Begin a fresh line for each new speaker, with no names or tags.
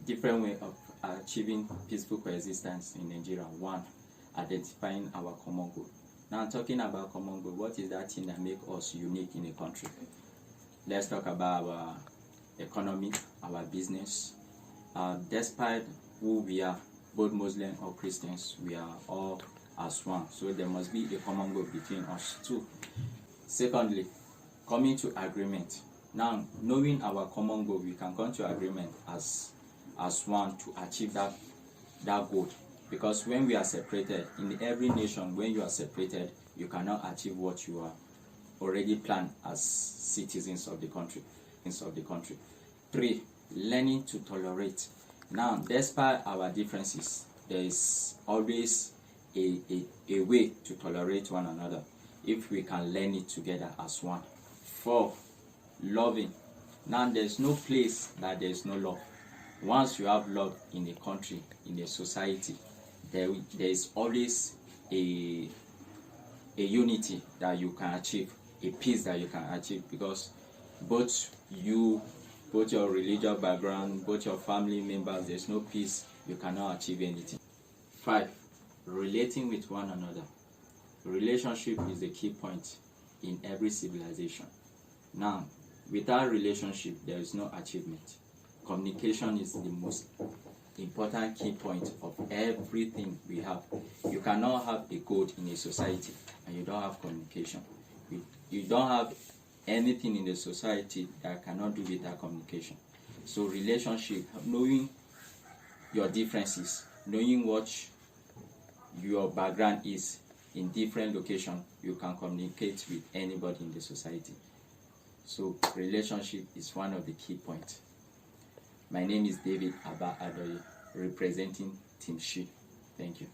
different way of achieving peaceful coexistence in Nigeria. One, identifying our common goal. Now, talking about common goal, what is that thing that makes us unique in a country? Let's talk about our economy, our business. Despite who we are, both Muslim or Christians, we are all as one. So there must be a common goal between us too. Secondly, coming to agreement. Now, knowing our common goal, we can come to agreement as one to achieve that goal. Because when we are separated, in every nation, when you are separated, you cannot achieve what you are already planned as citizens of the country. Three, learning to tolerate. Now, despite our differences, there is always a way to tolerate one another if we can learn it together as one. Four, loving. Now, there's no place that there's no love. Once you have love in a country, in a society, there is always a unity that you can achieve, a peace that you can achieve, because both your religious background, both your family members, there's no peace, you cannot achieve anything. Five, relating with one another. Relationship is the key point in every civilization. Now, without relationship, there is no achievement. Communication is the most important key point of everything we have. You cannot have a code in a society and you don't have communication. You don't have anything in the society that cannot do without communication. So relationship, knowing your differences, knowing what your background is in different locations, you can communicate with anybody in the society. So relationship is one of the key points. My name is David Abba Adoye, representing Team She. Thank you.